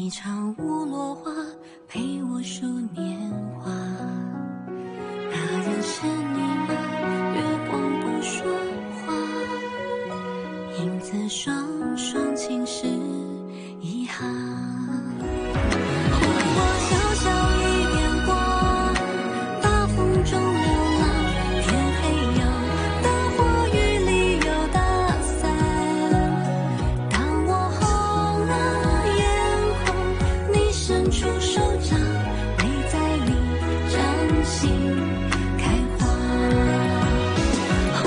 一场无落花，陪我数年华。那人是你吗？月光不说话，影子双双侵蚀遗憾。我小小一点光，大风中流浪，天黑有大火，雨里有大伞。当我红了眼眶，你伸出手掌，陪在你掌心开花。我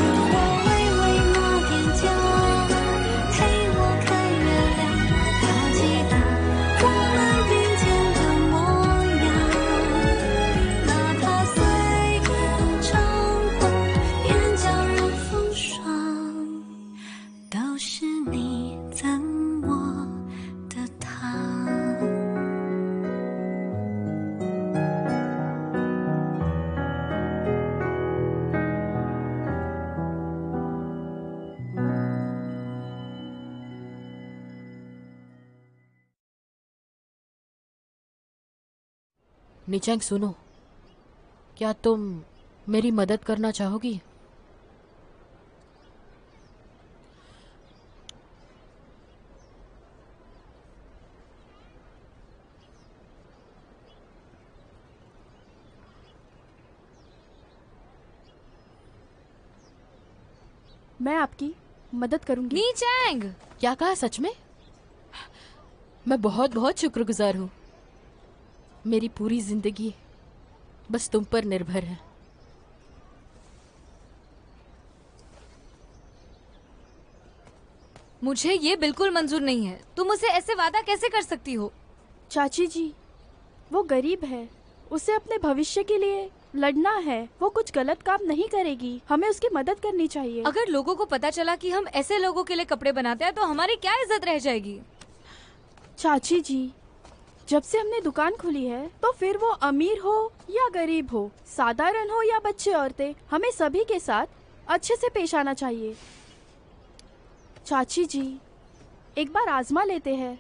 微微抹点娇，陪我看月亮，他记得我们并肩的模样。哪怕岁月长狂，眼角若风霜，都是你赠我的糖。निचैंग सुनो, क्या तुम मेरी मदद करना चाहोगी? मैं आपकी मदद करूंगी। नीचैंग! क्या कहा सच में? मैं बहुत बहुत शुक्रगुजार हूँ। मेरी पूरी जिंदगी बस तुम पर निर्भर है। मुझे ये बिल्कुल मंजूर नहीं है। तुम उसे ऐसे वादा कैसे कर सकती हो? चाची जी, वो गरीब है, उसे अपने भविष्य के लिए लड़ना है। वो कुछ गलत काम नहीं करेगी, हमें उसकी मदद करनी चाहिए। अगर लोगों को पता चला कि हम ऐसे लोगों के लिए कपड़े बनाते हैं तो हमारी क्या इज्जत रह जाएगी? चाची जी, जब से हमने दुकान खोली है तो फिर वो अमीर हो या गरीब हो, साधारण हो या बच्चे औरतें, हमें सभी के साथ अच्छे से पेश आना चाहिए। चाची जी, एक बार आजमा लेते हैं।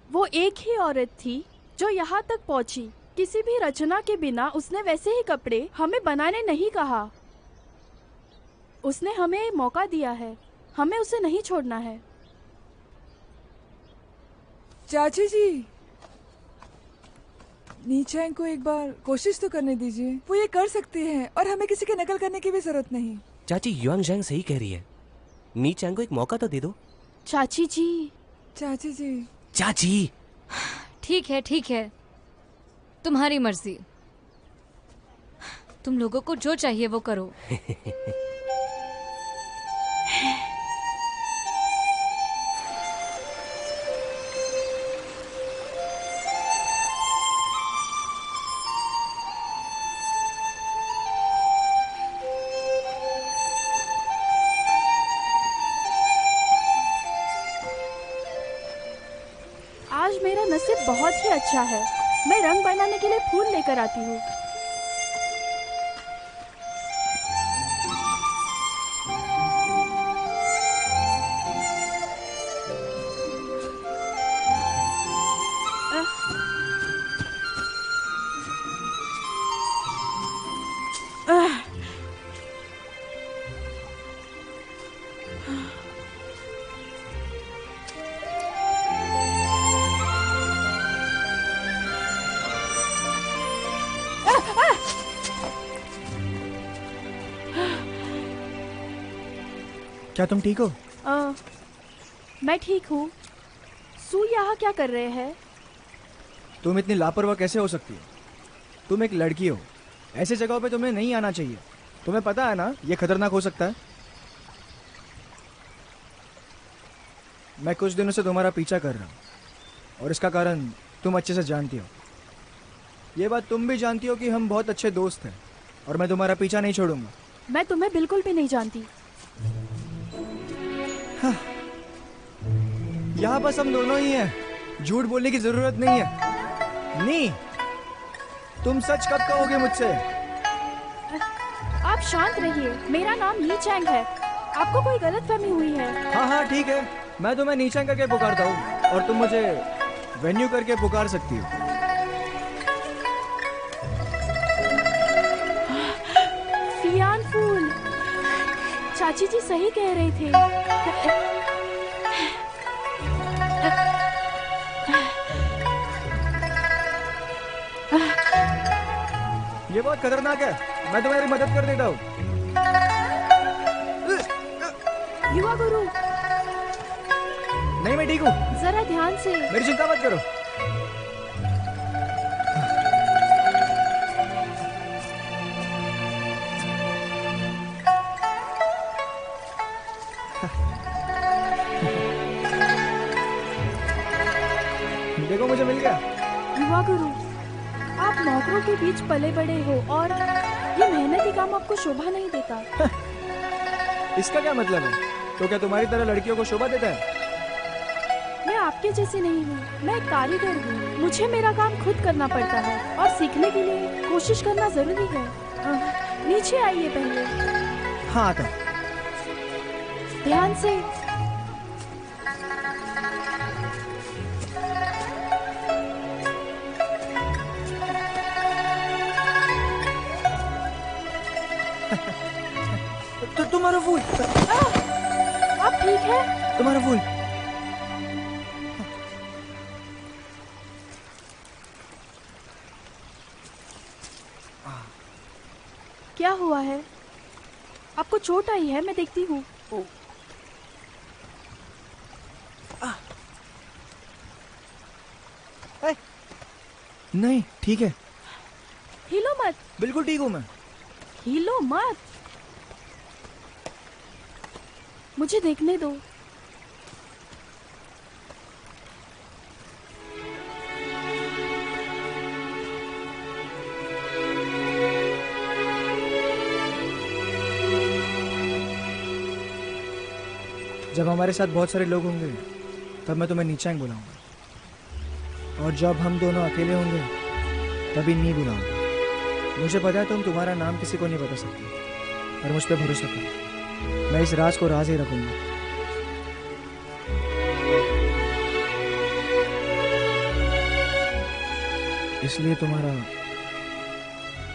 वो एक ही औरत थी जो यहाँ तक पहुँची। किसी भी रचना के बिना उसने वैसे ही कपड़े हमें बनाने नहीं कहा। उसने हमें मौका दिया है, हमें उसे नहीं छोड़ना है। चाची जी, नीचैंग को एक बार कोशिश तो करने दीजिए। वो ये कर सकती है और हमें किसी की नकल करने की भी जरूरत नहीं। चाची, युआंग जैंग सही कह रही है। नीचैंग को एक मौका तो दे दो। चाची जी। चाची जी। चाची। ठीक है, ठीक है, तुम्हारी मर्जी। तुम लोगों को जो चाहिए वो करो। आज मेरा नसीब बहुत ही अच्छा है। मैं रंग बनाने के लिए फूल लेकर आती हूँ। क्या तुम ठीक हो? मैं ठीक हूँ। सू यहाँ क्या कर रहे हैं? तुम इतनी लापरवाह कैसे हो सकती हो? तुम एक लड़की हो, ऐसे जगहों पे तुम्हें नहीं आना चाहिए। तुम्हें पता है ना ये खतरनाक हो सकता है। मैं कुछ दिनों से तुम्हारा पीछा कर रहा हूँ और इसका कारण तुम अच्छे से जानती हो। ये बात तुम भी जानती हो कि हम बहुत अच्छे दोस्त हैं और मैं तुम्हारा पीछा नहीं छोड़ूंगा। मैं तुम्हें बिल्कुल भी नहीं जानती। हाँ। यहाँ बस हम दोनों ही हैं, झूठ बोलने की जरूरत नहीं है। नहीं, तुम सच कब कहोगे मुझसे? आप शांत रहिए, मेरा नाम नीचैंग है। आपको कोई गलतफहमी हुई है। हाँ हाँ ठीक है, मैं तुम्हें नीचैंग करके पुकारता हूँ। और तुम मुझे वेन्यू करके पुकार सकती हो। फियान फूल, चाची जी सही कह रहे थे। ये बहुत खतरनाक है, मैं तुम्हारी मदद कर देता हूँ। युवा गुरु, नहीं मैं ठीक हूँ, जरा ध्यान से। मेरी चिंता मत करो। देखो मुझे मिल गया। युवा गुरु, आप नौकरों के बीच पले बड़े हो और ये मेहनती काम आपको शोभा नहीं देता। इसका क्या मतलब है? तो क्या तुम्हारी तरह लड़कियों को शोभा देता है? मैं आपके जैसी नहीं हूँ, मैं एक कारीगर हूँ। मुझे मेरा काम खुद करना पड़ता है और सीखने के लिए कोशिश करना जरूरी है। नीचे आइए पहले। हाँ आता। ध्यान से। तो तुम्हारा फूल। आप ठीक है? तुम्हारा फूल। क्या हुआ है? आपको चोट आई है? मैं देखती हूँ। नहीं ठीक है, हिलो मत। बिल्कुल ठीक हूँ मैं। हिलो मत, मुझे देखने दो। जब हमारे साथ बहुत सारे लोग होंगे तब मैं तुम्हें नीचांग बुलाऊंगा, और जब हम दोनों अकेले होंगे तभी नी बुलाऊंगा। मुझे पता है तुम तुम्हारा नाम किसी को नहीं बता सकती, पर मुझ पर भरोसा करो, मैं इस राज को राज ही रखूंगा। इसलिए तुम्हारा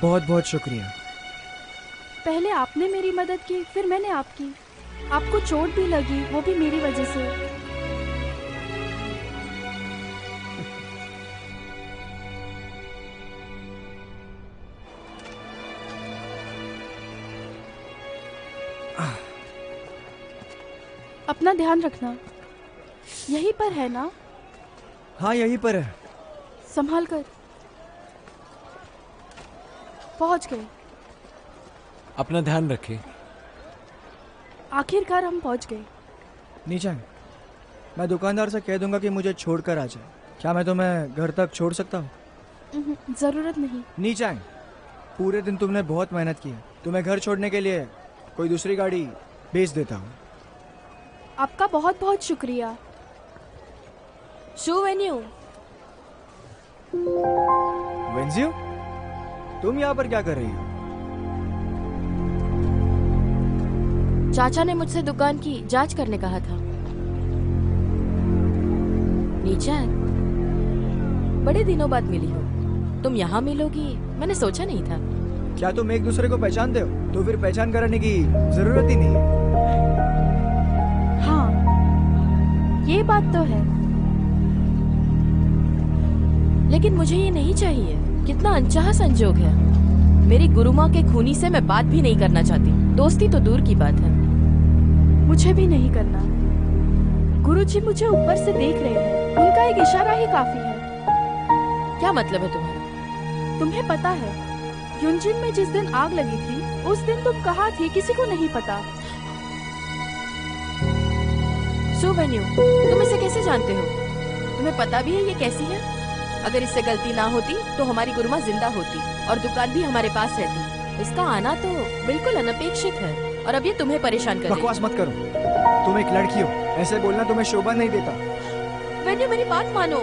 बहुत बहुत शुक्रिया। पहले आपने मेरी मदद की, फिर मैंने आपकी। आपको चोट भी लगी, वो भी मेरी वजह से। अपना ध्यान रखना। यहीं पर है ना? हाँ यहीं पर है। संभाल कर। पहुंच गए। अपना ध्यान रखें। आखिरकार हम पहुंच गए। नीचांग, मैं दुकानदार से कह दूंगा कि मुझे छोड़कर आ जाए। क्या मैं तुम्हें घर तक छोड़ सकता हूँ? जरूरत नहीं। नीचांग, पूरे दिन तुमने बहुत मेहनत की है, तुम्हें घर छोड़ने के लिए कोई दूसरी गाड़ी भेज देता हूँ। आपका बहुत बहुत शुक्रिया। शू वेन्यू। वेंजियो, तुम यहाँ पर क्या कर रही हो? चाचा ने मुझसे दुकान की जांच करने कहा था। नीचांग, बड़े दिनों बाद मिली हो, तुम यहाँ मिलोगी मैंने सोचा नहीं था। क्या तुम एक दूसरे को पहचानते हो? तो फिर पहचान कराने की जरूरत ही नहीं है। हाँ, ये बात तो है। लेकिन मुझे ये नहीं चाहिए। कितना अनचाहा संजोग है। मेरी गुरुमाँ के खूनी से मैं बात भी नहीं करना चाहती, दोस्ती तो दूर की बात है। मुझे भी नहीं करना। गुरुजी मुझे ऊपर से देख रहे हैं, उनका एक इशारा ही काफी है। क्या मतलब है तुम्हारा? तुम्हें पता है, युनजिन में जिस दिन आग लगी थी, उस दिन तुम कहाँ थी किसी को नहीं पता। शू वेन्यू, तुम इसे कैसे जानते हो? तुम्हें पता भी है ये कैसी है? अगर इससे गलती ना होती तो हमारी गुरुमा जिंदा होती और दुकान भी हमारे पास रहती। इसका आना तो बिल्कुल अनपेक्षित है और अब ये तुम्हें परेशान कर रही है। बकवास मत करो, तुम एक लड़की हो, ऐसे बोलना तुम्हें शोभा नहीं देता। वेन्यू, मेरी बात मानो,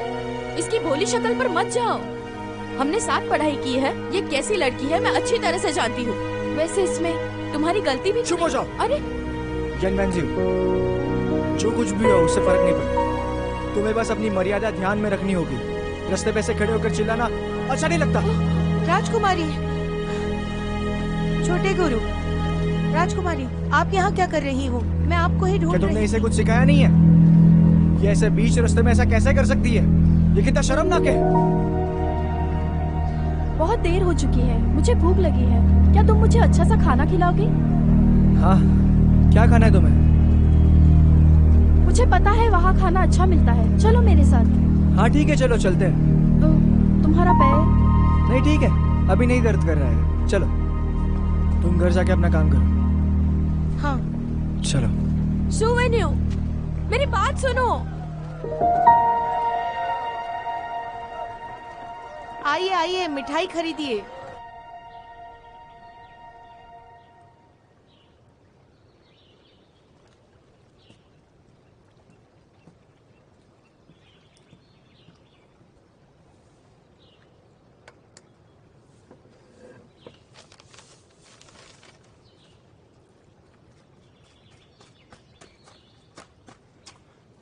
इसकी भोली शक्ल पर मत जाओ। हमने साथ पढ़ाई की है, ये कैसी लड़की है मैं अच्छी तरह से जानती हूँ। वैसे इसमें तुम्हारी गलती भी चुप हो जाओ। अरे यंग वेंजियो, जो कुछ भी हो उससे फर्क नहीं पड़ता। तुम्हें बस अपनी मर्यादा ध्यान में रखनी होगी। रास्ते पे से खड़े होकर चिल्लाना अच्छा नहीं लगता। राजकुमारी, छोटे गुरु, राजकुमारी, आप यहाँ क्या कर रही हो? मैं आपको ही ढूंढ क्या तुमने रही इसे कुछ सिखाया नहीं है? ये ऐसे बीच रास्ते में ऐसा कैसे कर सकती है? ये कितना शर्मनाक है। बहुत देर हो चुकी है, मुझे भूख लगी है। क्या तुम मुझे अच्छा सा खाना खिलाओगे? हाँ, क्या खाना है तुम्हें? मुझे पता है वहाँ खाना अच्छा मिलता है, चलो मेरे साथ। हाँ ठीक है, चलो चलते हैं। तुम्हारा पैर? नहीं ठीक है, अभी नहीं दर्द कर रहा है, चलो। तुम घर जाके अपना काम करो। हाँ चलो। सुवेन्यू, मेरी बात सुनो। आइए आइए, मिठाई खरीदिए।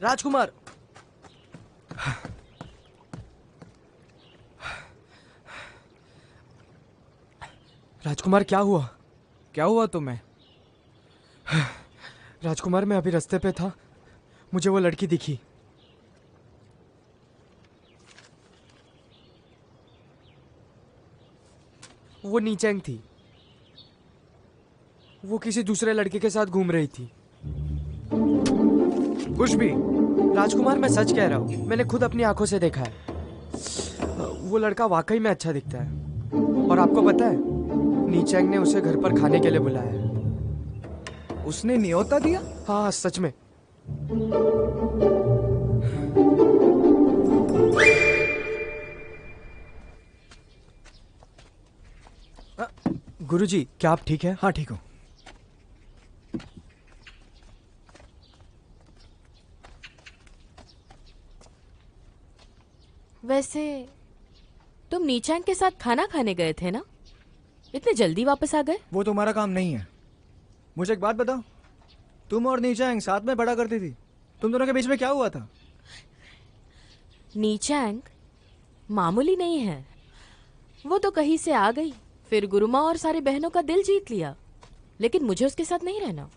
राजकुमार, राजकुमार क्या हुआ? क्या हुआ तुम्हें? राजकुमार, मैं अभी रास्ते पे था, मुझे वो लड़की दिखी। वो नीचैंग थी। वो किसी दूसरे लड़के के साथ घूम रही थी। कुछ भी। राजकुमार, मैं सच कह रहा हूँ, मैंने खुद अपनी आंखों से देखा है। वो लड़का वाकई में अच्छा दिखता है। और आपको पता है, नीचैंग ने उसे घर पर खाने के लिए बुलाया है। उसने न्योता दिया? हाँ, सच में। गुरुजी, क्या आप ठीक हैं? हाँ ठीक हूँ। वैसे तुम नीचांग के साथ खाना खाने गए थे ना? इतने जल्दी वापस आ गए? वो तुम्हारा काम नहीं है। मुझे एक बात बताओ, तुम और नीचांग साथ में पढ़ा करती थी, तुम दोनों के बीच में क्या हुआ था? नीचांग मामूली नहीं है। वो तो कहीं से आ गई, फिर गुरुमा और सारी बहनों का दिल जीत लिया, लेकिन मुझे उसके साथ नहीं रहना।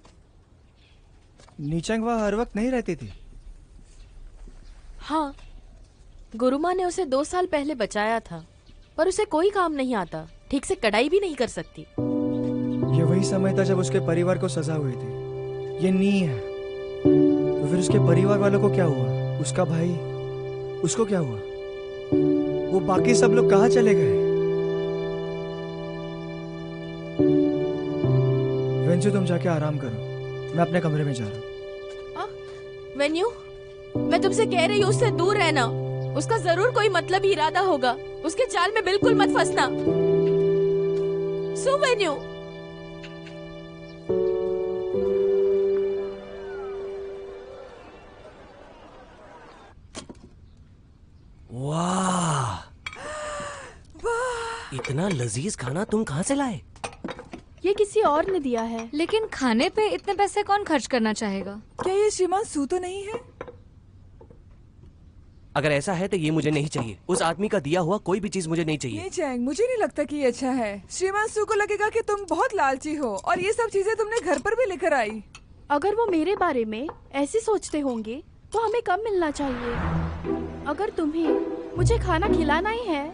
नीचांग वहाँ हर वक्त नहीं रहती थी? हाँ, गुरुमा ने उसे 2 साल पहले बचाया था, पर उसे कोई काम नहीं आता, ठीक से कढ़ाई भी नहीं कर सकती। ये वही समय था जब उसके परिवार को सजा हुई थी। ये नी है, तो फिर उसके परिवार वालों को क्या हुआ? उसका भाई, उसको क्या हुआ? वो बाकी सब लोग कहाँ चले गए? वेंजू, तुम जाके आराम करो, मैं अपने कमरे में जा रहा हूँ। वेन्यू, मैं तुमसे कह रही हूँ उससे दूर रहना। उसका जरूर कोई मतलब इरादा होगा। उसके चाल में बिल्कुल मत फंसना। वेन्यू, वाह, इतना लजीज खाना तुम कहाँ से लाए? ये किसी और ने दिया है। लेकिन खाने पे इतने पैसे कौन खर्च करना चाहेगा? क्या ये श्रीमान सू तो नहीं है? अगर ऐसा है तो ये मुझे नहीं चाहिए। उस आदमी का दिया हुआ कोई भी चीज मुझे नहीं चाहिए। नहीं चैंग, मुझे नहीं लगता कि ये अच्छा है। श्रीमान सू को लगेगा कि तुम बहुत लालची हो और ये सब चीजें तुमने घर पर भी लेकर आई। अगर वो मेरे बारे में ऐसे सोचते होंगे तो हमें कम मिलना चाहिए। अगर तुम्हें मुझे खाना खिलाना ही है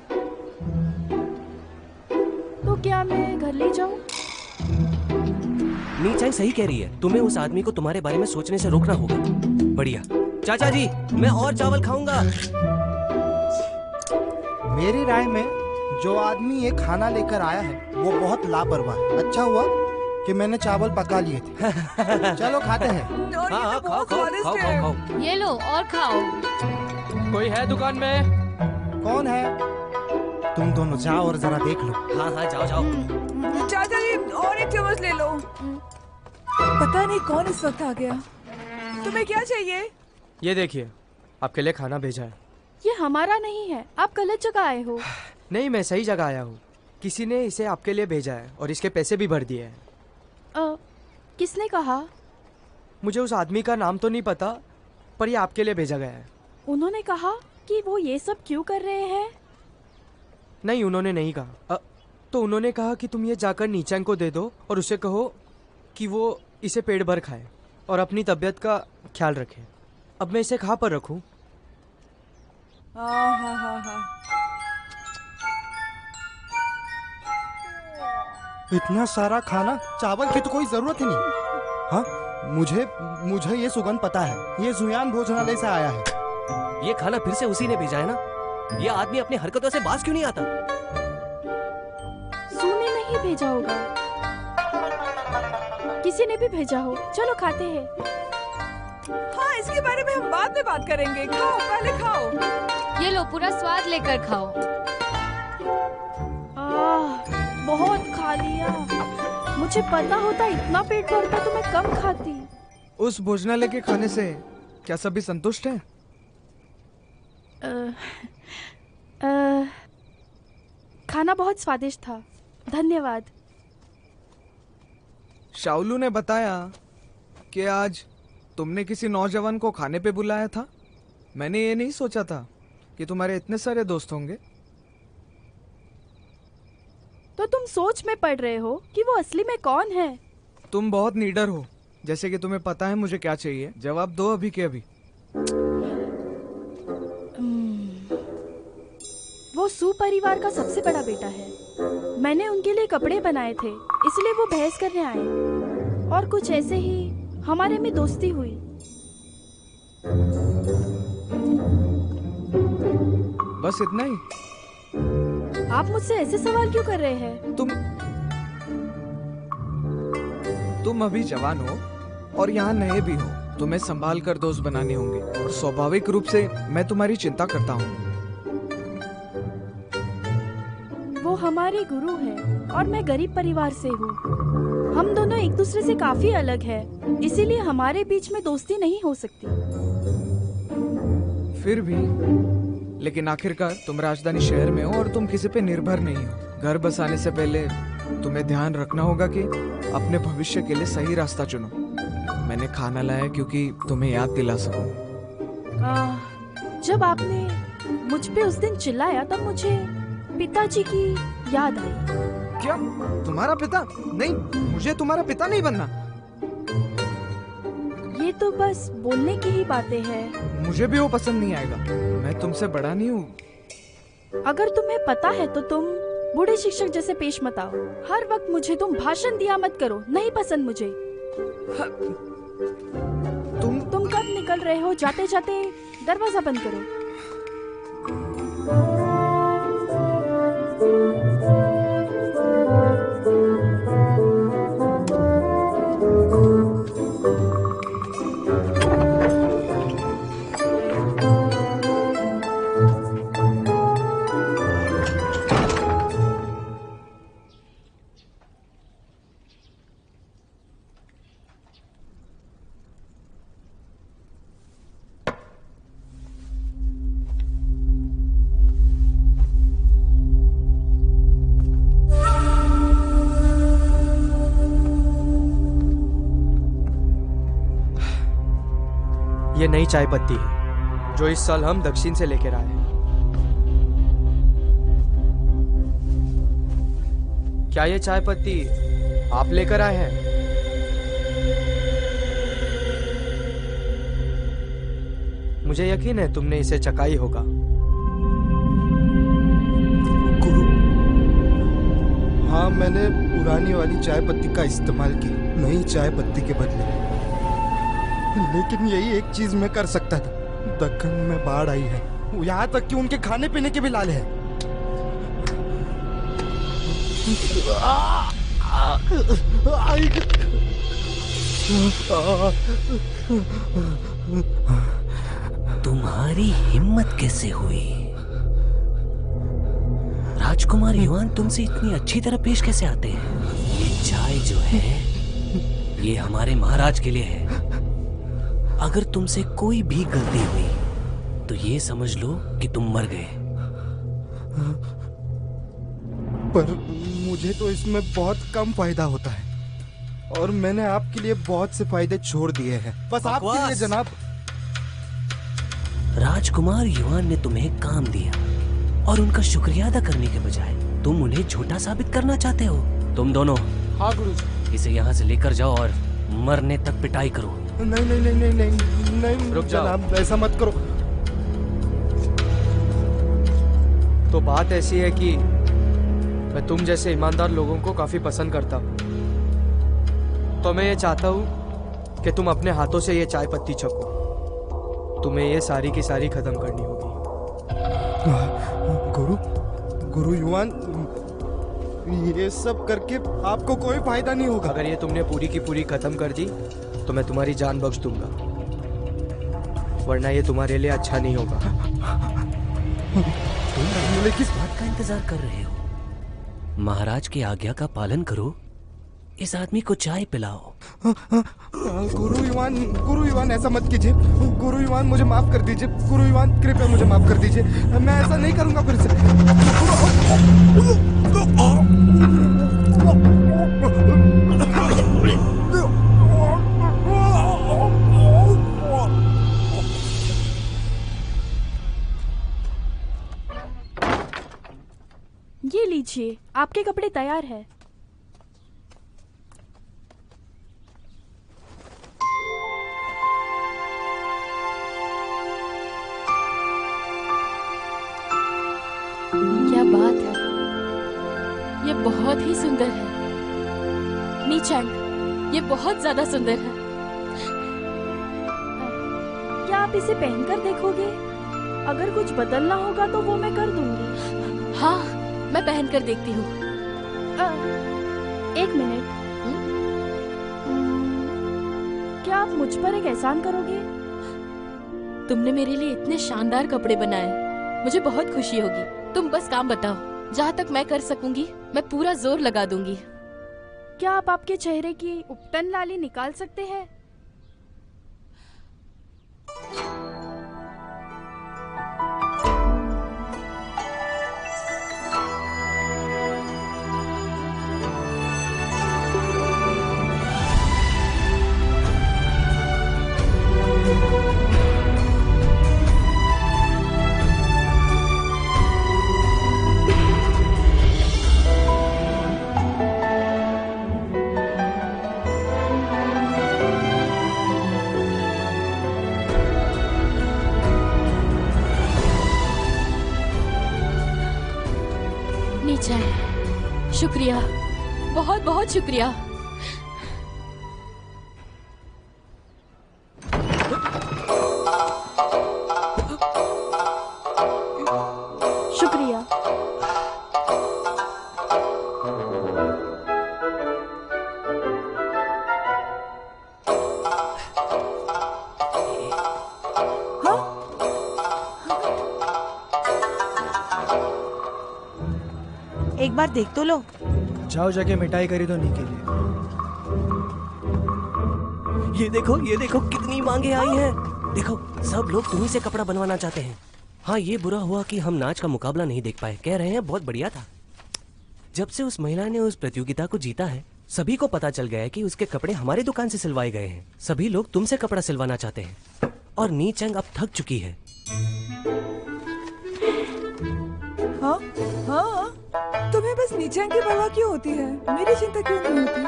तो क्या मैं घर ले जाऊं? नीचांग सही कह रही है, तुम्हें उस आदमी को तुम्हारे बारे में सोचने से रोकना होगा। बढ़िया। चाचा जी, मैं और चावल खाऊंगा। मेरी राय में जो आदमी ये खाना लेकर आया है वो बहुत लापरवाह है। अच्छा हुआ कि मैंने चावल पका लिए थे। चलो खाते हैं। और ये तो बहुत स्वादिष्ट है। ये लो और खाओ। कोई है दुकान में? कौन है? तुम दोनों जाओ और जरा देख लो। हाँ हाँ, जाओ जाओ। चाचा जी, और एक चम्मच ले लो। पता नहीं कौन इस वक्त आ गया। तुम्हें क्या चाहिए? ये देखिए, आपके लिए खाना भेजा है। ये हमारा नहीं है, आप गलत जगह आए हो। नहीं, मैं सही जगह आया हूँ। किसी ने इसे आपके लिए भेजा है और इसके पैसे भी भर दिए हैं। किसने कहा? मुझे उस आदमी का नाम तो नहीं पता, पर ये आपके लिए भेजा गया है। उन्होंने कहा कि वो ये सब क्यों कर रहे हैं? नहीं, उन्होंने नहीं कहा। तो उन्होंने कहा कि तुम ये जाकर नीचैंग को दे दो और उसे कहो कि वो इसे पेट भर खाए और अपनी तबीयत का ख्याल रखे। अब मैं इसे कहाँ पर रखूँ? हाँ। इतना सारा खाना, चावल की तो कोई जरूरत ही नहीं। हाँ, मुझे ये सुगंध पता है। ये जुयान भोजनालय से आया है। ये खाना फिर से उसी ने भेजा है ना? ये आदमी अपनी हरकतों से बाज क्यों नहीं आता? सू ने नहीं भेजा होगा, किसी ने भी भेजा हो। चलो खाते हैं। हाँ, इसके बारे में हम बाद में बात करेंगे। खाओ, पहले खाओ। ये लो, पूरा स्वाद लेकर खाओ। बहुत खा लिया। मुझे पता होता इतना पेट भरता तो मैं कम खाती। उस भोजनालय के खाने से क्या सभी संतुष्ट हैं? खाना बहुत स्वादिष्ट था, धन्यवाद। शाओलू ने बताया कि आज तुमने किसी नौजवान को खाने पे बुलाया था। मैंने ये नहीं सोचा था कि तुम्हारे इतने सारे दोस्त होंगे। तो तुम सोच में पड़ रहे हो कि वो असली में कौन है? तुम बहुत नीडर हो, जैसे कि तुम्हें पता है मुझे क्या चाहिए। जवाब दो अभी के अभी। वो सू परिवार का सबसे बड़ा बेटा है। मैंने उनके लिए कपड़े बनाए थे, इसलिए वो बहस करने आए और कुछ ऐसे ही हमारे में दोस्ती हुई। बस इतना ही? आप मुझसे ऐसे सवाल क्यों कर रहे हैं? तुम अभी जवान हो और यहाँ नए भी हो। तुम्हें संभाल कर दोस्त बनाने होंगे और स्वाभाविक रूप से मैं तुम्हारी चिंता करता हूँ। वो हमारे गुरु हैं और मैं गरीब परिवार से हूँ। हम दोनों एक दूसरे से काफी अलग हैं, इसीलिए हमारे बीच में दोस्ती नहीं हो सकती। फिर भी, लेकिन आखिरकार तुम राजधानी शहर में हो और तुम किसी पे निर्भर नहीं हो। घर बसाने से पहले तुम्हें ध्यान रखना होगा कि अपने भविष्य के लिए सही रास्ता चुनो। मैंने खाना लाया क्योंकि तुम्हें याद दिला सकूं। जब आपने मुझ पे उस दिन चिल्लाया तब मुझे पिताजी की याद आई। क्या? तुम्हारा पिता? नहीं, मुझे तुम्हारा पिता नहीं बनना। ये तो बस बोलने की ही बातें हैं। मुझे भी वो पसंद नहीं आएगा। मैं तुमसे बड़ा नहीं हूँ। अगर तुम्हें पता है तो तुम बूढ़े शिक्षक जैसे पेश मत आओ। हर वक्त मुझे तुम भाषण दिया मत करो, नहीं पसंद मुझे। तुम कब निकल रहे हो? जाते जाते दरवाजा बंद करो। ये नई चाय पत्ती है जो इस साल हम दक्षिण से लेकर आए हैं। क्या ये चाय पत्ती आप लेकर आए हैं? मुझे यकीन है तुमने इसे चखाई होगा। गुरु, हाँ, मैंने पुरानी वाली चाय पत्ती का इस्तेमाल की नई चाय पत्ती के बदले। लेकिन यही एक चीज मैं कर सकता था। दक्कन में बाढ़ आई है, यहाँ तक कि उनके खाने पीने के भी लाल है। तुम्हारी हिम्मत कैसे हुई? राजकुमार युआन तुमसे इतनी अच्छी तरह पेश कैसे आते हैं? ये चाय जो है ये हमारे महाराज के लिए है। अगर तुमसे कोई भी गलती हुई तो ये समझ लो कि तुम मर गए। पर मुझे तो इसमें बहुत कम फायदा होता है और मैंने आपके लिए बहुत से फायदे छोड़ दिए हैं। बस आपके लिए जनाब। राजकुमार युआन ने तुम्हें काम दिया और उनका शुक्रिया अदा करने के बजाय तुम उन्हें झूठा साबित करना चाहते हो। तुम दोनों हाँ गुरुजी। इसे यहाँ से लेकर जाओ और मरने तक पिटाई करो। नहीं नहीं नहीं नहीं नहीं नहीं रुक जाओ। जनाब, ऐसा मत करो। तो बात ऐसी है कि मैं तुम जैसे ईमानदार लोगों को काफी पसंद करता हूँ, तो मैं ये चाहता हूँ कि तुम अपने हाथों से ये चाय पत्ती छको। तुम्हें ये सारी की सारी खत्म करनी होगी। गुरु युआन, ये सब करके आपको कोई फायदा नहीं होगा। अगर ये तुमने पूरी की पूरी खत्म कर दी तो मैं तुम्हारी जान बख्श दूंगा, वरना ये तुम्हारे लिए अच्छा नहीं होगा। तुम किस बात का इंतजार कर रहे हो? महाराज की आज्ञा का पालन करो, इस आदमी को चाय पिलाओ। गुरु युआन ऐसा मत कीजिए। गुरु युआन मुझे माफ कर दीजिए। गुरु युआन कृपया मुझे माफ कर दीजिए। मैं ऐसा नहीं करूंगा फिर से। ये लीजिए, आपके कपड़े तैयार है। क्या बात है, ये बहुत ही सुंदर है। नीचैंग, ये बहुत ज्यादा सुंदर है। क्या आप इसे पहनकर देखोगे? अगर कुछ बदलना होगा तो वो मैं कर दूंगी। हाँ, मैं पहनकर देखती हूँ। एक मिनट। क्या आप मुझ पर एक एहसान करोगे? तुमने मेरे लिए इतने शानदार कपड़े बनाए, मुझे बहुत खुशी होगी। तुम बस काम बताओ, जहाँ तक मैं कर सकूंगी मैं पूरा जोर लगा दूंगी। क्या आप आपके चेहरे की उपटन लाली निकाल सकते हैं? नीचैंग, शुक्रिया, बहुत बहुत शुक्रिया। शुक्रिया। एक बार देख तो लो। जाओ जाके मिठाई खरीदो नी के लिए। ये देखो कितनी मांगे आई हैं। देखो, सब लोग तुम्ही से कपड़ा बनवाना चाहते हैं। हाँ, ये बुरा हुआ कि हम नाच का मुकाबला नहीं देख पाए। कह रहे हैं बहुत बढ़िया था। जब से उस महिला ने उस प्रतियोगिता को जीता है, सभी को पता चल गया है कि उसके कपड़े हमारी दुकान से सिलवाए गए हैं। सभी लोग तुमसे कपड़ा सिलवाना चाहते हैं और नीचैंग अब थक चुकी है। हाँ हाँ, तुम्हें बस नीचैंग की परवाह क्यों होती है? मेरी चिंता क्यों नहीं होती?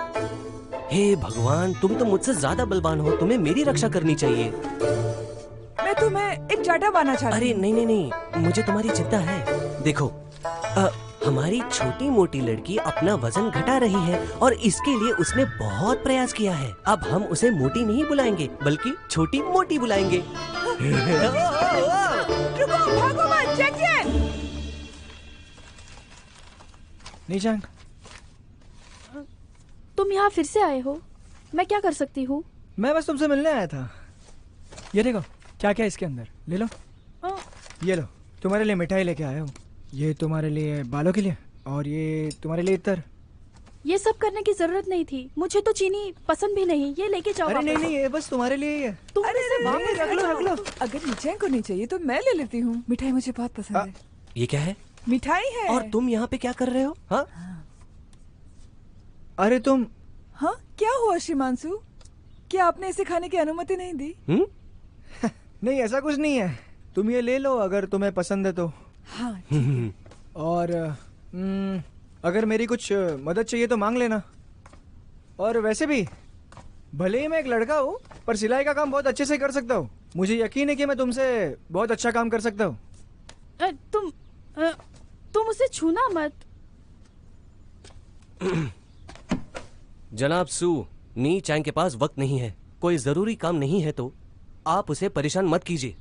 हे भगवान, तुम तो मुझसे ज्यादा बलवान हो, तुम्हें मेरी रक्षा करनी चाहिए। मैं तुम्हें एक चाटा मारना चाहती अरे नहीं, मुझे तुम्हारी चिंता है। देखो, हमारी छोटी मोटी लड़की अपना वजन घटा रही है और इसके लिए उसने बहुत प्रयास किया है। अब हम उसे मोटी नहीं बुलाएंगे बल्कि छोटी मोटी बुलाएंगे। रुको, भागो मत, जैक्सन! नीचैंग, तुम यहाँ फिर से आए हो? मैं क्या कर सकती हूँ? मैं बस तुमसे मिलने आया था। ये देखो क्या क्या इसके अंदर, ले लो। ये लो, तुम्हारे लिए मिठाई लेके आया हूँ। ये तुम्हारे लिए बालों के लिए और ये तुम्हारे लिए इतर। ये सब करने की जरूरत नहीं थी, मुझे तो चीनी पसंद भी नहीं। ये लेके जाओ। अरे नहीं, ये बस तुम्हारे लिए ही है। तुम अरे इसे वापस रख लो। अगर नीचैंग को नहीं चाहिए तो मैं ले लेती हूँ। मिठाई मुझे बहुत पसंद है। ये क्या है? मिठाई है। और तुम यहाँ पे क्या कर रहे हो? हाँ? अरे तुम। हाँ, क्या हुआ श्रीमांशु? क्या आपने इसे खाने की अनुमति नहीं दी? नहीं, ऐसा कुछ नहीं है। तुम ये ले लो अगर तुम्हें पसंद है तो। हाँ और अगर मेरी कुछ मदद चाहिए तो मांग लेना। और वैसे भी भले ही मैं एक लड़का हूँ पर सिलाई का काम बहुत अच्छे से कर सकता हूँ। मुझे यकीन है कि मैं तुमसे बहुत अच्छा काम कर सकता हूँ। तुम उसे छूना मत। जनाब सू, नी चैंग के पास वक्त नहीं है। कोई जरूरी काम नहीं है तो आप उसे परेशान मत कीजिए।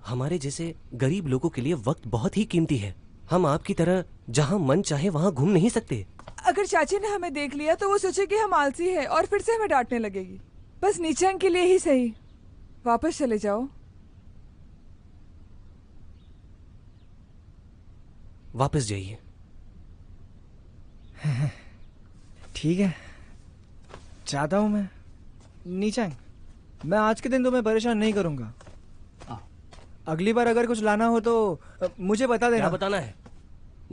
हमारे जैसे गरीब लोगों के लिए वक्त बहुत ही कीमती है। हम आपकी तरह जहाँ मन चाहे वहाँ घूम नहीं सकते। अगर चाची ने हमें देख लिया तो वो सोचे कि हम आलसी है और फिर से हमें डांटने लगेगी। बस नीचेंग के लिए ही सही वापस चले जाओ। वापस जाइए। ठीक है, चाहता हूँ मैं। नीचेंग, मैं आज के दिन तुम्हें परेशान नहीं करूंगा। अगली बार अगर कुछ लाना हो तो मुझे बता देना। क्या बताना है?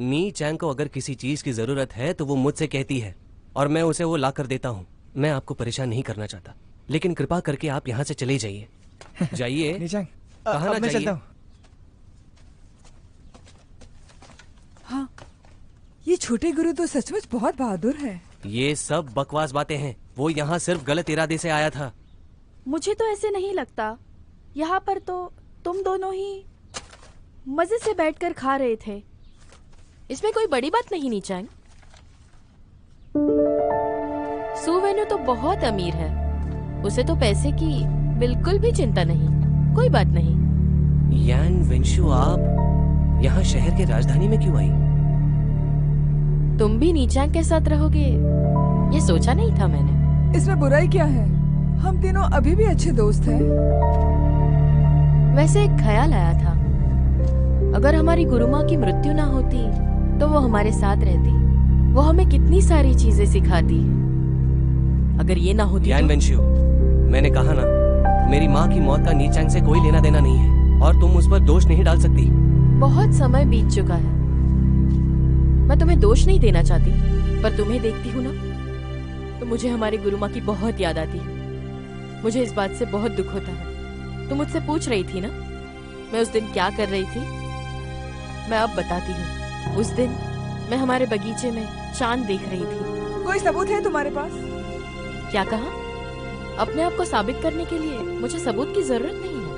नी चैंग को अगर किसी चीज की जरूरत है तो वो मुझसे कहती है और मैं उसे वो ला कर देता हूँ। मैं आपको परेशान नहीं करना चाहता, लेकिन कृपा करके आप यहाँ से चले जाइए। जाइए। नीचेंग, कहाँ ना मैं चलता हूँ। हाँ, ये छोटे गुरु तो सचमुच बहुत बहादुर है। ये सब बकवास बातें हैं। वो यहाँ सिर्फ गलत इरादे से आया था। मुझे तो ऐसे नहीं लगता। यहाँ पर तो तुम दोनों ही मजे से बैठकर खा रहे थे। इसमें कोई बड़ी बात नहीं नीचैंग। सुवेनु तो बहुत अमीर है, उसे तो पैसे की बिल्कुल भी चिंता नहीं। कोई बात नहीं। यान वेंशु, आप यहाँ शहर के राजधानी में क्यों आई? तुम भी नीचैंग के साथ रहोगे ये सोचा नहीं था मैंने। इसमें बुराई क्या है? हम तीनों अभी भी अच्छे दोस्त हैं। वैसे एक ख्याल आया था, अगर हमारी गुरुमा की मृत्यु ना होती तो वो हमारे साथ रहती। वो हमें कितनी सारी चीजें सिखाती। अगर ये ना होती यान वेंशु, मैंने कहा ना, मेरी माँ की मौत का नी चैंग से कोई लेना देना नहीं है और तुम उस पर दोष नहीं डाल सकती। बहुत समय बीत चुका है। मैं तुम्हें दोष नहीं देना चाहती, पर तुम्हें देखती हूँ ना तो मुझे हमारी गुरुमा की बहुत याद आती है। मुझे इस बात से बहुत दुख होता है। तुम मुझसे पूछ रही थी ना मैं उस दिन क्या कर रही थी। मैं अब बताती हूँ। उस दिन मैं हमारे बगीचे में चांद देख रही थी। कोई सबूत है तुम्हारे पास? क्या कहा? अपने आप को साबित करने के लिए मुझे सबूत की जरूरत नहीं है।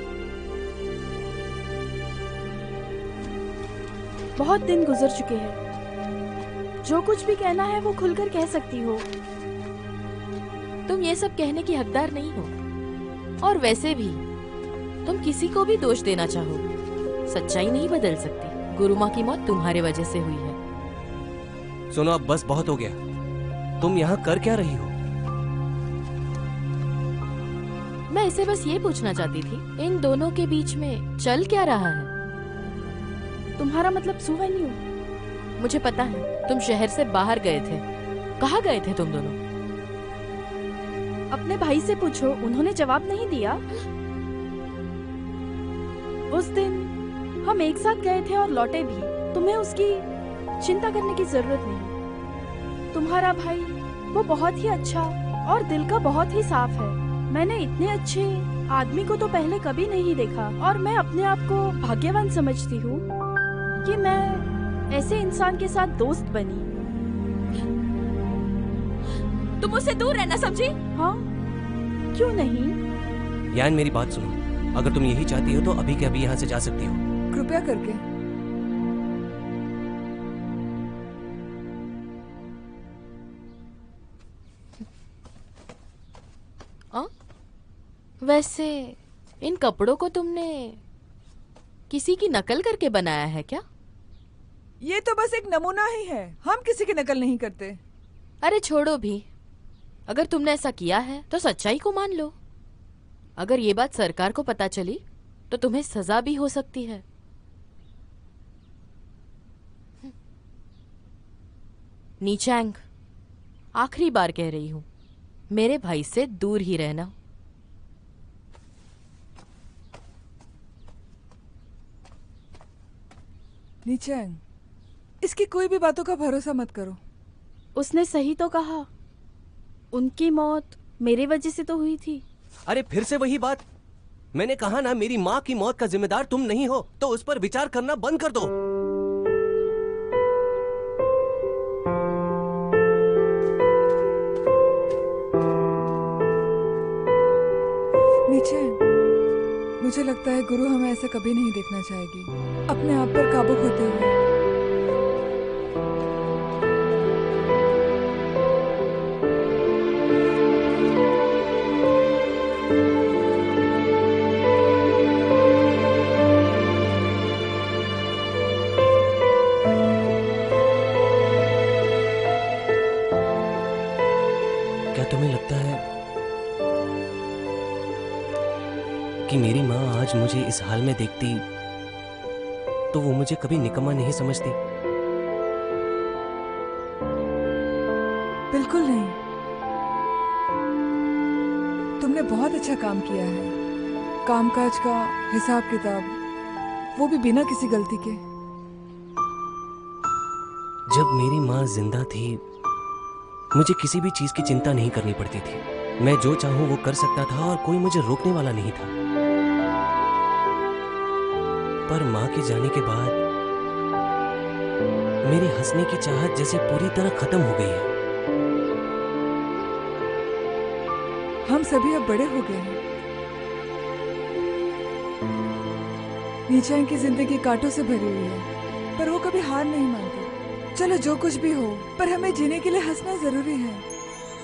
बहुत दिन गुजर चुके हैं। जो कुछ भी कहना है वो खुलकर कह सकती हो। तुम ये सब कहने की हकदार नहीं हो। और वैसे भी तुम किसी को भी दोष देना चाहो, सच्चाई नहीं बदल सकती। गुरुमा की मौत तुम्हारे वजह से हुई है। सुनो, अब बस बहुत हो गया। तुम यहाँ कर क्या रही हो? मैं इसे बस ये पूछना चाहती थी, इन दोनों के बीच में चल क्या रहा है? तुम्हारा मतलब सुवेन्यू? मुझे पता है तुम शहर से बाहर गए थे। कहाँ गए थे तुम दोनों? अपने भाई से पूछो, उन्होंने जवाब नहीं दिया। उस दिन हम एक साथ गए थे और लौटे भी। तुम्हें उसकी चिंता करने की जरूरत नहीं। तुम्हारा भाई वो बहुत ही अच्छा और दिल का बहुत ही साफ है। मैंने इतने अच्छे आदमी को तो पहले कभी नहीं देखा और मैं अपने आप को भाग्यवान समझती हूँ कि मैं ऐसे इंसान के साथ दोस्त बनी। तुम उससे दूर रहना समझी? हाँ, क्यों नहीं? यान, मेरी बात सुनो। अगर तुम यही चाहती हो तो अभी के अभी यहाँ से जा सकती हो। कृपया करके। वैसे इन कपड़ों को तुमने किसी की नकल करके बनाया है क्या? ये तो बस एक नमूना ही है। हम किसी की नकल नहीं करते। अरे छोड़ो भी। अगर तुमने ऐसा किया है तो सच्चाई को मान लो। अगर ये बात सरकार को पता चली तो तुम्हें सजा भी हो सकती है। नीचैंग, आखिरी बार कह रही हूं, मेरे भाई से दूर ही रहना। नीचैंग, इसकी कोई भी बातों का भरोसा मत करो। उसने सही तो कहा। उनकी मौत मेरे वजह से तो हुई थी। अरे फिर से वही बात। मैंने कहा ना, मेरी माँ की मौत का जिम्मेदार तुम नहीं हो, तो उस पर विचार करना बंद कर दो। नीचे मुझे लगता है गुरु हमें ऐसा कभी नहीं देखना चाहेगी, अपने आप पर काबू खोते हुए। क्या तुम्हें लगता है कि मेरी माँ आज मुझे इस हाल में देखती तो वो मुझे कभी निकम्मा नहीं समझती? बिल्कुल नहीं। तुमने बहुत अच्छा काम किया है। कामकाज का हिसाब किताब, वो भी बिना किसी गलती के। जब मेरी माँ जिंदा थी मुझे किसी भी चीज की चिंता नहीं करनी पड़ती थी। मैं जो चाहूं वो कर सकता था और कोई मुझे रोकने वाला नहीं था। पर माँ के जाने के बाद मेरी हंसने की चाहत जैसे पूरी तरह खत्म हो गई है। हम सभी अब बड़े हो गए हैं। नीचे की जिंदगी कांटों से भरी हुई है, पर वो कभी हार नहीं मानती। चलो जो कुछ भी हो, पर हमें जीने के लिए हंसना जरूरी है।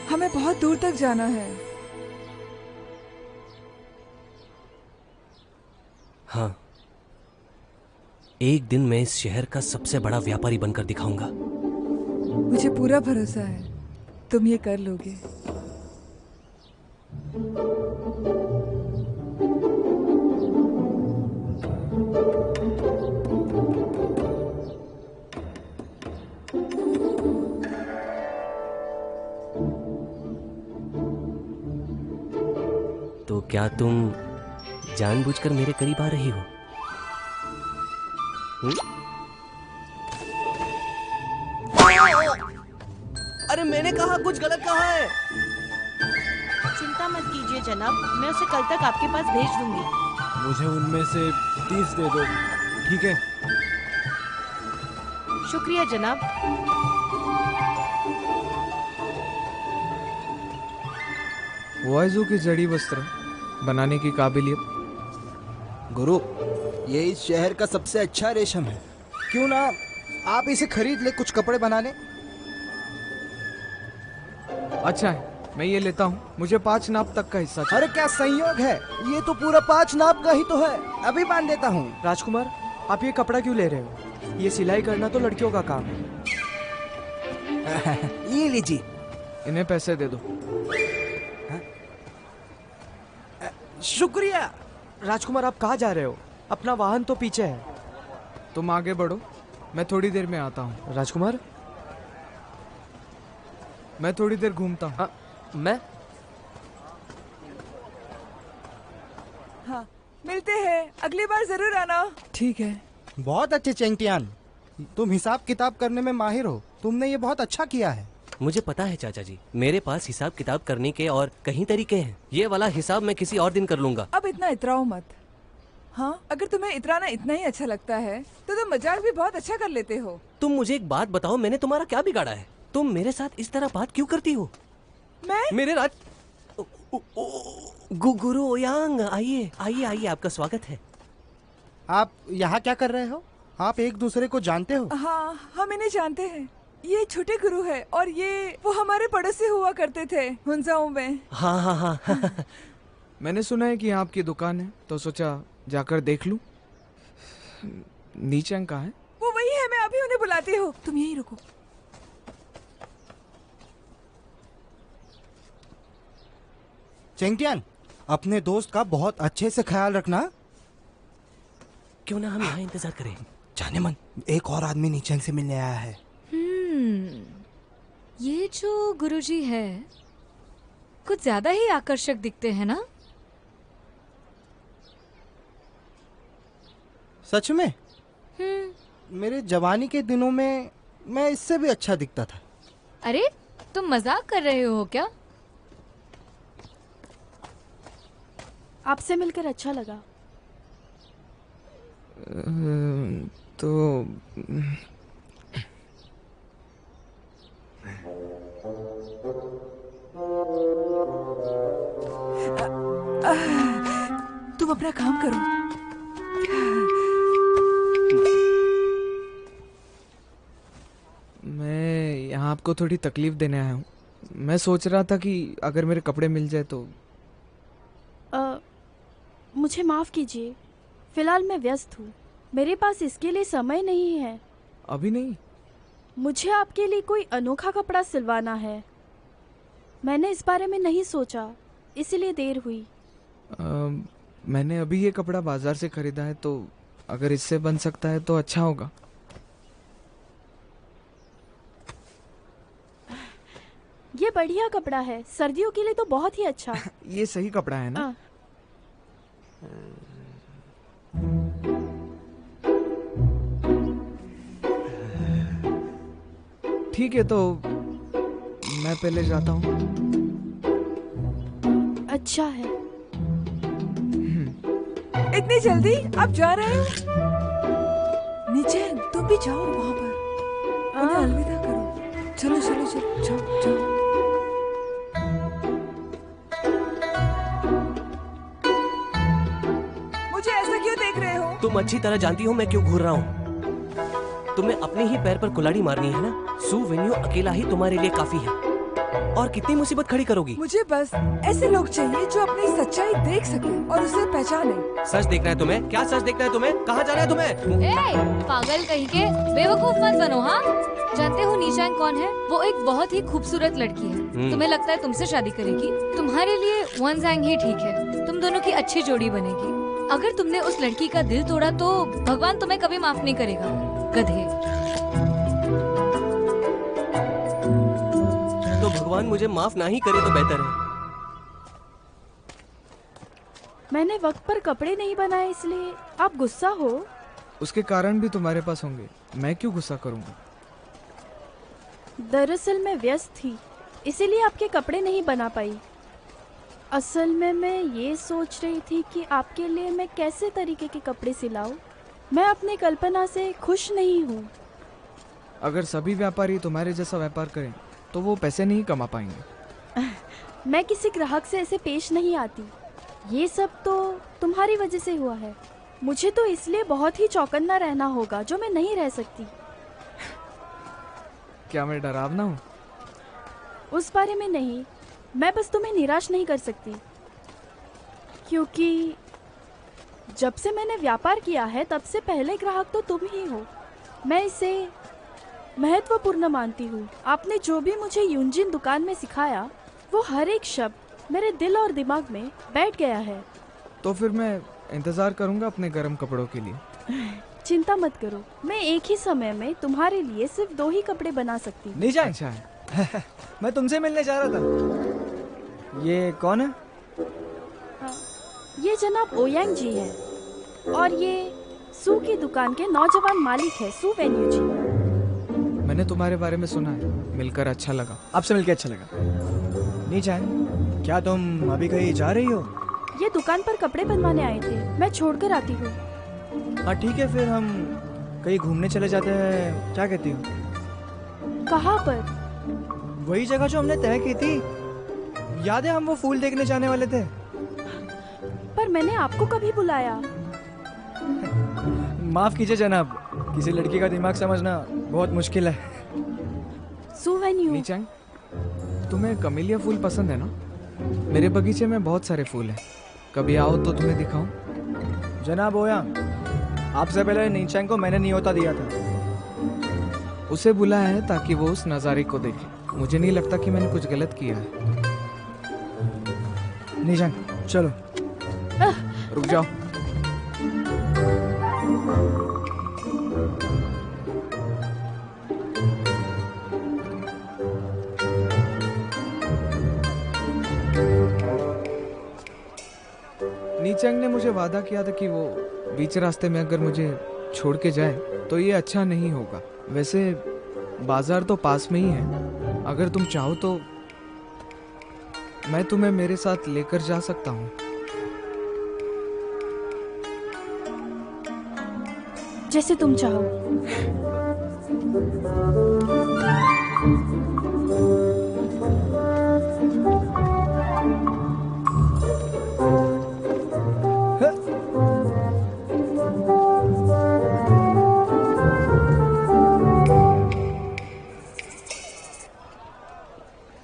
हमें बहुत दूर तक जाना है। हाँ, एक दिन मैं इस शहर का सबसे बड़ा व्यापारी बनकर दिखाऊंगा। मुझे पूरा भरोसा है तुम ये कर लोगे। तो क्या तुम जानबूझकर मेरे करीब आ रही हो? अरे मैंने कहा, कुछ गलत कहा है। चिंता मत कीजिए जनाब, मैं उसे कल तक आपके पास भेज दूंगी। मुझे उनमें से 30 दे दो, ठीक है? शुक्रिया जनाब। वाइजू की जड़ी वस्त्र बनाने की काबिलियत। गुरु, ये इस शहर का सबसे अच्छा रेशम है। क्यों ना आप इसे खरीद ले कुछ कपड़े बनाने। अच्छा है, मैं ये लेता हूँ। मुझे 5 नाप तक का हिस्सा चाहिए। अरे क्या संयोग है, ये तो पूरा 5 नाप का ही तो है। अभी बांध देता हूँ। राजकुमार, आप ये कपड़ा क्यों ले रहे हो? ये सिलाई करना तो लड़कियों का काम है। ये लीजिए। इन्हें पैसे दे दो। शुक्रिया। राजकुमार, आप कहाँ जा रहे हो? अपना वाहन तो पीछे है। तुम आगे बढ़ो, मैं थोड़ी देर में आता हूँ। राजकुमार, मैं थोड़ी देर घूमता हूँ। मैं? हाँ, मिलते हैं। अगली बार जरूर आना। ठीक है। बहुत अच्छे चेंगटियान, तुम हिसाब किताब करने में माहिर हो। तुमने ये बहुत अच्छा किया है। मुझे पता है चाचा जी, मेरे पास हिसाब किताब करने के और कई तरीके हैं। ये वाला हिसाब मैं किसी और दिन कर लूंगा। अब इतना इतराओ मत। हाँ, अगर तुम्हें इतराना इतना ही अच्छा लगता है तो तुम मजाक भी बहुत अच्छा कर लेते हो। तुम मुझे एक बात बताओ, मैंने तुम्हारा क्या बिगाड़ा है? तुम मेरे साथ इस तरह बात क्यों करती हो? मैं? मेरे राज गुरु ओयांग, आइए आइए आइए, आपका स्वागत है। आप यहाँ क्या कर रहे हो? आप एक दूसरे को जानते हो? हाँ, हम इन्हें जानते हैं। ये छोटे गुरु है और ये वो हमारे पड़ोसी हुआ करते थे हुंजाओ में। हाँ हाँ हाँ। मैंने सुना है कि यहाँ आपकी दुकान है, तो सोचा जाकर देख लूं। नीचे कहाँ है? वो वही है, मैं अभी उन्हें बुलाती हूँ। तुम यहीं रुको। चेंगटियान, अपने दोस्त का बहुत अच्छे से ख्याल रखना। क्यों ना हम यहाँ इंतजार करें। जाने मन, एक और आदमी नीचे से मिलने आया है। ये जो गुरुजी है कुछ ज्यादा ही आकर्षक दिखते हैं ना? सच में? मेरे जवानी के दिनों में मैं इससे भी अच्छा दिखता था। अरे तुम मजाक कर रहे हो क्या? आपसे मिलकर अच्छा लगा। तो तुम अपना काम करो। मैं यहाँ आपको थोड़ी तकलीफ देने आया हूँ। मैं सोच रहा था कि अगर मेरे कपड़े मिल जाए तो। मुझे माफ कीजिए, फिलहाल मैं व्यस्त हूँ, मेरे पास इसके लिए समय नहीं है। अभी नहीं? मुझे आपके लिए कोई अनोखा कपड़ा सिलवाना है। मैंने इस बारे में नहीं सोचा, इसीलिए देर हुई। मैंने अभी ये कपड़ा बाजार से खरीदा है, तो अगर इससे बन सकता है तो अच्छा होगा। ये बढ़िया कपड़ा है, सर्दियों के लिए तो बहुत ही अच्छा। ये सही कपड़ा है ना? ठीक है, तो मैं पहले जाता हूँ। अच्छा है। इतनी जल्दी आप जा रहे हो? नीचे तुम भी जाओ वहाँ पर, उन्हें अलविदा करो। चलो चलो चलो, जाओ जाओ। मुझे ऐसा क्यों देख रहे हो? तुम अच्छी तरह जानती हो मैं क्यों घूर रहा हूँ। तुम्हें अपने ही पैर पर कुल्हाड़ी मारनी है ना? सू वेन्यू अकेला ही तुम्हारे लिए काफी है। और कितनी मुसीबत खड़ी करोगी? मुझे बस ऐसे लोग चाहिए जो अपनी सच्चाई देख सके और उसे पहचाने। सच देखना है तुम्हें? क्या सच देखना है तुम्हें? कहाँ जाना है तुम्हें? पागल कहीं के, बेवकूफ मत बनो। हाँ, जानते हो नीचांग कौन है? वो एक बहुत ही खूबसूरत लड़की है। तुम्हें लगता है तुमसे शादी करेगी? तुम्हारे लिए वनजांग ही ठीक है। तुम दोनों की अच्छी जोड़ी बनेगी। अगर तुमने उस लड़की का दिल तोड़ा तो भगवान तुम्हें कभी माफ नहीं करेगा, गधे। तो भगवान मुझे माफ ना ही करे तो बेहतर है। मैंने वक्त पर कपड़े नहीं बनाए इसलिए आप गुस्सा हो? उसके कारण भी तुम्हारे पास होंगे, मैं क्यों गुस्सा करूंगा? दरअसल मैं व्यस्त थी, इसीलिए आपके कपड़े नहीं बना पाई। असल में मैं ये सोच रही थी कि आपके लिए मैं कैसे तरीके के कपड़े सिलाऊं। मैं अपनी कल्पना से खुश नहीं हूँ। अगर सभी व्यापारी तुम्हारे जैसा व्यापार करें तो वो पैसे नहीं कमा पाएंगे। मैं किसी ग्राहक से ऐसे पेश नहीं आती। ये सब तो तुम्हारी वजह से हुआ है। मुझे तो इसलिए बहुत ही चौकन्ना रहना होगा, जो मैं नहीं रह सकती। क्या मैं डरावना हूँ? उस बारे में नहीं, मैं बस तुम्हें निराश नहीं कर सकती, क्योंकि जब से मैंने व्यापार किया है तब से पहले ग्राहक तो तुम ही हो। मैं इसे महत्वपूर्ण मानती हूँ। आपने जो भी मुझे यूनजिन दुकान में सिखाया, वो हर एक शब्द मेरे दिल और दिमाग में बैठ गया है। तो फिर मैं इंतजार करूंगा अपने गर्म कपड़ों के लिए। चिंता मत करो, मैं एक ही समय में तुम्हारे लिए सिर्फ 2 ही कपड़े बना सकती हूँ। नहीं जाए। अच्छा है। मैं तुमसे मिलने जा रहा था। ये कौन है? ये जनाब ओयांग जी है और ये सू की दुकान के नौजवान मालिक है, सू वेन्यू जी। मैंने तुम्हारे बारे में सुना है, मिलकर अच्छा लगा। आपसे मिलकर अच्छा लगा। नीचा, क्या तुम अभी कहीं जा रही हो? ये दुकान पर कपड़े बनवाने आए थे, मैं छोड़कर आती हूँ। हाँ ठीक है, फिर हम कहीं घूमने चले जाते हैं, क्या कहती हो? कहाँ पर? वही जगह जो हमने तय की थी, याद है? हम वो फूल देखने जाने वाले थे। पर मैंने आपको कभी बुलाया? माफ कीजिए जनाब, किसी लड़की का दिमाग समझना बहुत मुश्किल है। सू वेन्यू। नीचांग, तुम्हें कमेलिया फूल पसंद है ना? मेरे बगीचे में बहुत सारे फूल हैं, कभी आओ तो तुम्हें दिखाऊं। जनाब ओयांग, आपसे पहले नीचांग को मैंने न्योता दिया था। उसे बुलाया है ताकि वो उस नज़ारे को देखे। मुझे नहीं लगता कि मैंने कुछ गलत किया है। नीचांग चलो। रुक जाओ। नीचांग ने मुझे वादा किया था कि वो बीच रास्ते में अगर मुझे छोड़ के जाए तो ये अच्छा नहीं होगा। वैसे बाजार तो पास में ही है, अगर तुम चाहो तो मैं तुम्हें मेरे साथ लेकर जा सकता हूँ। जैसे तुम चाहो।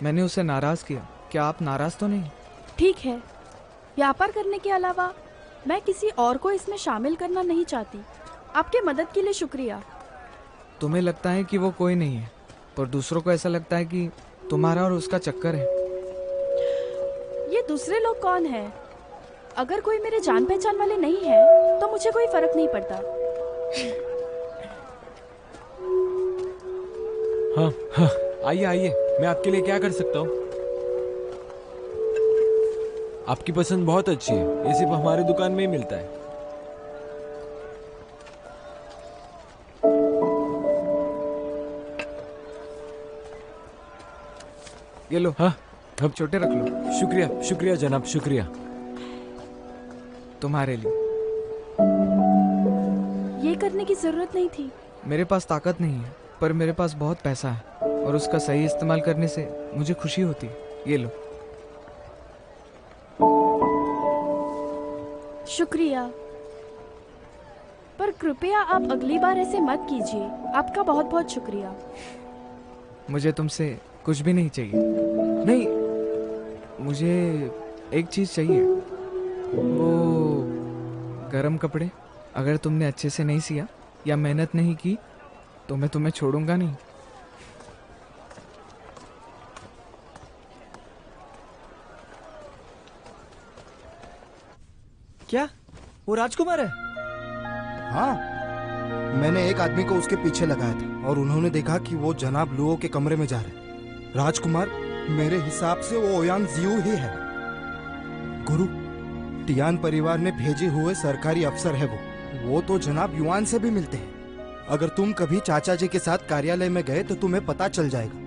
मैंने उसे नाराज किया, क्या आप नाराज तो नहीं? ठीक है, व्यापार करने के अलावा मैं किसी और को इसमें शामिल करना नहीं चाहती। आपके मदद के लिए शुक्रिया। तुम्हें लगता है कि वो कोई नहीं है, पर दूसरों को ऐसा लगता है कि तुम्हारा और उसका चक्कर है। ये दूसरे लोग कौन हैं? अगर कोई मेरे जान पहचान वाले नहीं है तो मुझे कोई फर्क नहीं पड़ता। हाँ, आइए आइए, मैं आपके लिए क्या कर सकता हूँ? आपकी पसंद बहुत अच्छी है, ये सिर्फ हमारी दुकान में ही मिलता है। ये लो। हाँ, अब छोटे रख लो। शुक्रिया शुक्रिया जनाब, शुक्रिया। तुम्हारे लिए। ये करने की जरूरत नहीं थी। मेरे पास ताकत नहीं है, पर मेरे पास बहुत पैसा है और उसका सही इस्तेमाल करने से मुझे खुशी होती है। ये लो। शुक्रिया, पर कृपया आप अगली बार ऐसे मत कीजिए। आपका बहुत बहुत शुक्रिया। मुझे तुमसे कुछ भी नहीं चाहिए। नहीं, मुझे एक चीज चाहिए, वो गरम कपड़े। अगर तुमने अच्छे से नहीं सिया या मेहनत नहीं की तो मैं तुम्हें छोड़ूंगा नहीं। क्या वो राजकुमार है? हाँ, मैंने एक आदमी को उसके पीछे लगाया था और उन्होंने देखा कि वो जनाब लुओ के कमरे में जा रहे। राजकुमार, मेरे हिसाब से वो ओयान जियू ही है। गुरु, टियान परिवार ने भेजे हुए सरकारी अफसर है वो तो जनाब युआन से भी मिलते हैं। अगर तुम कभी चाचा जी के साथ कार्यालय में गए तो तुम्हें पता चल जाएगा।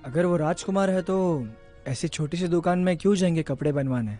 अगर वो राजकुमार है तो ऐसी छोटी सी दुकान में क्यों जाएंगे कपड़े बनवाने?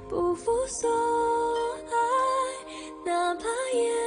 不负所爱，哪怕夜